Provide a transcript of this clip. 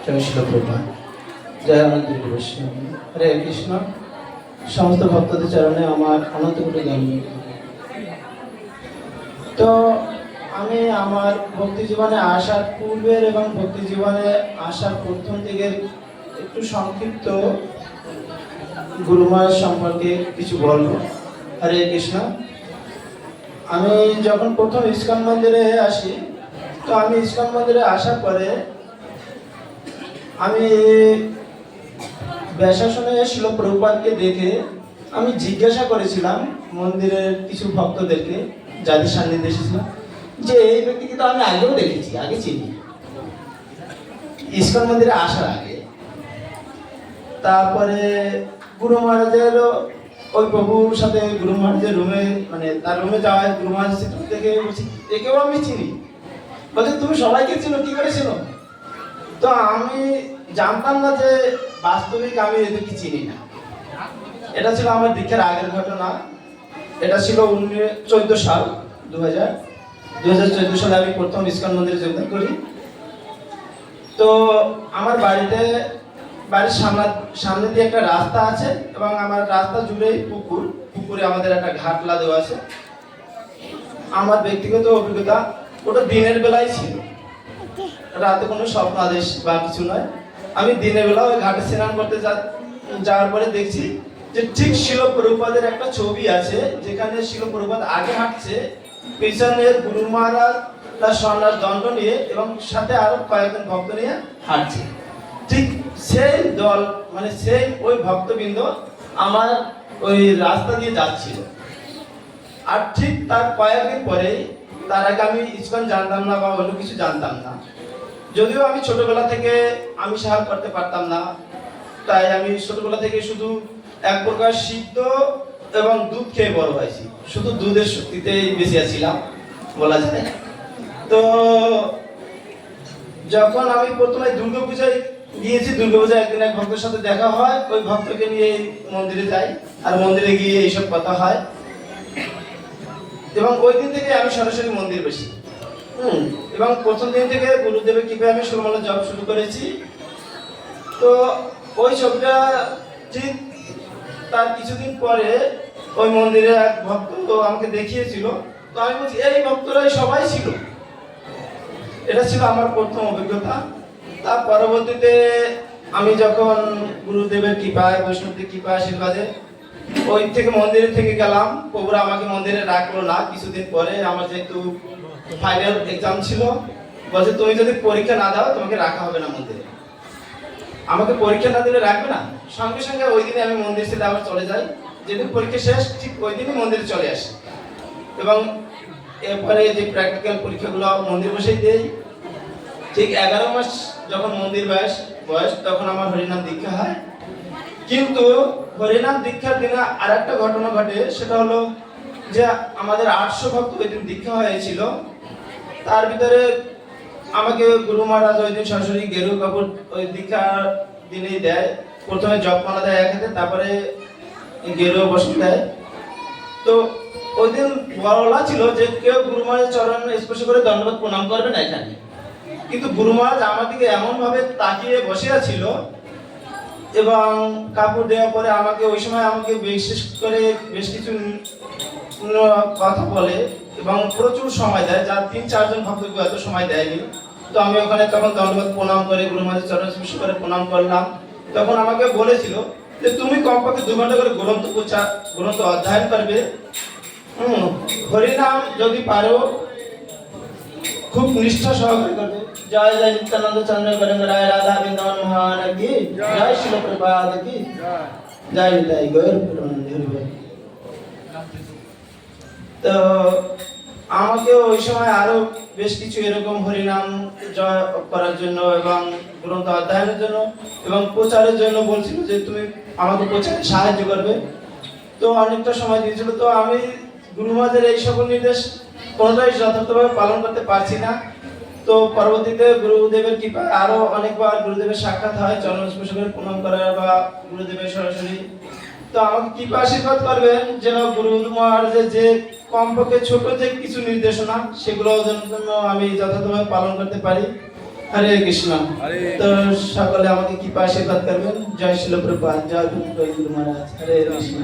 জয় শিল প্রভুপাদ। জয় অনন্ত বৈষ্ণব। হরে কৃষ্ণ। সমস্ত ভক্তদের চরণে আমার অনন্ত কোটি দণ্ডবত। তো আমি আমার ভক্তি জীবনে আসার পূর্বের এবং ভক্তি জীবনে আসার প্রথম দিকের একটু সংক্ষিপ্ত গুরুমার সম্পর্কে কিছু বলবো। হরে কৃষ্ণ। আমি যখন প্রথম ইস্কন মন্দিরে আসি, তো আমি ইস্কন মন্দিরে আসার পরে আমি ব্যাসাসনে শিল প্রভুপাদকে দেখে আমি জিজ্ঞাসা করেছিলাম মন্দিরের কিছু ভক্তদেরকে, যাদের সান্নিধ্যে এসেছিলাম, যে এই ব্যক্তিকে তো আমি আগেও দেখেছি, আগে চিনি, ইস্কন মন্দিরে আসার আগে। তারপরে গুরু মহারাজেরও ওই প্রভুর সাথে গুরু মহারাজের রুমে, মানে তার রুমে যাওয়ায় গুরু মহারাজ দেখে একেও আমি চিনি। বলছে তুমি সবাইকে চিনো, কি করে চিনো? তো আমি জানতাম না যে বাস্তবিক আমি এদেরকে চিনি না। এটা ছিল আমার দীক্ষার আগের ঘটনা। এটা ছিল 14 সাল 2014 সালে আমি প্রথম ইস্কন মন্দিরে যোগদান করি। তো আমার বাড়ির সামনে দিয়ে একটা রাস্তা আছে এবং আমার রাস্তা জুড়েই পুকুরে আমাদের একটা ঘাটলা দেওয়া আছে। আমার ব্যক্তিগত অভিজ্ঞতা ওটা দিনের বেলায় ছিল, রাতে কোনো স্বপ্ন আদেশ বা কিছু নয়। আমি দিনের বেলা ওই ঘাটে স্নান করতে যাওয়ার পরে দেখছি যে ঠিক শিল প্রভুপাদের একটা ছবি আছে, যেখানে শিল প্রভুপাদ আগে হাঁটছে, পেছনের গুরু মহারাজ তার স্বর্ণার দণ্ড নিয়ে এবং সাথে আরো কয়েকজন ভক্ত নিয়ে হাঁটছে। ঠিক সেই দল, মানে সেই ওই ভক্তবৃন্দ আমার ওই রাস্তা দিয়ে যাচ্ছিল। আর ঠিক তার কয়েকদিন পরেই, তার আগে আমি ইস্কন জানতাম না বা অন্য কিছু জানতাম না, যদিও আমি ছোটবেলা থেকে আমি সাহায্য করতে পারতাম না, তাই আমি ছোটবেলা থেকে শুধু এক প্রকার সিদ্ধ এবং দুধ খেয়ে বড় হয়েছি, শুধু দুধের শক্তিতেই বেঁচে আছিলাম বলা যায়। তো যখন আমি প্রথমে দুর্গাপূজায় গিয়েছি, দুর্গাপূজায় একদিন এক ভক্তের সাথে দেখা হয়, ওই ভক্তকে নিয়ে মন্দিরে যাই, আর মন্দিরে গিয়ে এইসব কথা হয় এবং ওই দিন থেকে আমি সরাসরি মন্দির বসি। এবং প্রথম দিন থেকে গুরুদেবের কৃপায় আমি ষোলমালা জপ শুরু করেছি। তো ওই ছবিটা ঠিক তার কিছুদিন পরে ওই মন্দিরে এক ভক্ত আমাকে দেখিয়েছিল। তো আমি বলছি এই ভক্তরাই সবাই ছিল। এটা ছিল আমার প্রথম অভিজ্ঞতা। তার পরবর্তীতে আমি যখন গুরুদেবের কৃপায়, বৈষ্ণবদের কৃপায়, আশীর্বাদে ওই থেকে মন্দিরে থেকে গেলাম, প্রভুরা আমাকে মন্দিরে রাখলো না। কিছুদিন পরে আমার যেহেতু ফাইনাল এক্সাম ছিল, বলছে তুমি যদি পরীক্ষা না দাও তোমাকে রাখা হবে না মন্দিরে। আমাকে পরীক্ষা না দিলে রাখবে না। সঙ্গে সঙ্গে ওই দিনে আমি মন্দির ছেড়ে আবার চলে যাই। যেদিন পরীক্ষা শেষ ঠিক ওই দিনই মন্দিরে চলে আসি এবং এরপরে যে প্র্যাকটিক্যাল পরীক্ষাগুলো মন্দির বসেই দেই। ঠিক 11 মাস যখন মন্দির বয়স তখন আমার হরিনাম দীক্ষা হয়। কিন্তু হরিনাম দীক্ষার দিনে আর একটা ঘটনা ঘটে, সেটা হলো যে আমাদের 800 ভক্ত ওই দিন দীক্ষা হয়েছিল। তার ভিতরে আমাকে গুরু মহারাজ ওই দিন সরাসরি গেরু কাপড় ওই দীক্ষার দিনেই দেয়। প্রথমে জপমালা দেয় এক হাতে, তারপরে গেরু বসন দেয়। তো ওই দিন বলা ছিল যে কেউ গুরু মহারাজের চরণ স্পর্শ করে দণ্ডবত প্রণাম করবে না এখানে। কিন্তু গুরু মহারাজ আমার দিকে এমন ভাবে তাকিয়ে বসে আছিল এবং কাপড় দেওয়ার পরে আমাকে ওই সময় আমাকে বিশেষ করে বেশ কিছু কথা বলে এবং প্রচুর সময় দেয়, যার 3-4 জন ভক্তকে এত সময় দেয়নি। তো আমি ওখানে তখন দণ্ডবত প্রণাম করে গুরু মহারাজের চরণ স্পর্শ করে প্রণাম করলাম। তখন আমাকে বলেছিল যে তুমি কমপক্ষে 2 ঘন্টা করে গ্রন্থ অধ্যয়ন করবে, হরিনাম যদি পারো খুব নিষ্ঠা সহকারে করবে। জয় জয় নিত্যানন্দ চন্দ্র গরেন্দ্র রায় রাধা বৃন্দাবন মহান কি জয়, শিল প্রভুপাদ কি জয়, নিতাই গৌর প্রেমানন্দ। তো আমাকে ওই সময় আরো বেশ কিছু এরকম হরিনাম জয় করার জন্য এবং গ্রন্থ অধ্যয়নের জন্য এবং প্রচারের জন্য বলছিল যে তুমি আমাকে প্রচারে সাহায্য করবে। তো অনেকটা সময় দিয়েছিল। তো আমি গুরু মহারাজের এই সকল নির্দেশ কোনোটাই যথার্থভাবে পালন করতে পারছি না। তো পরবর্তীতে গুরুদেবের কৃপায় আরো অনেকবার গুরুদেবের সাক্ষাৎ হয়, চরণ স্পর্শ করে প্রণাম করা বা গুরুদেবের সরাসরি। তো আমাকে কৃপা আশীর্বাদ করবেন যেন গুরু মহারাজের যে কমপক্ষে ছোট যে কিছু নির্দেশনা সেগুলো যেন আমি যথাযথভাবে পালন করতে পারি হরে কৃষ্ণ। তো সকলে আমাকে কৃপা আশীর্বাদ করবেন। জয় শিল প্রভুপাদ, জয় গুরু মহারাজ। হরে কৃষ্ণ।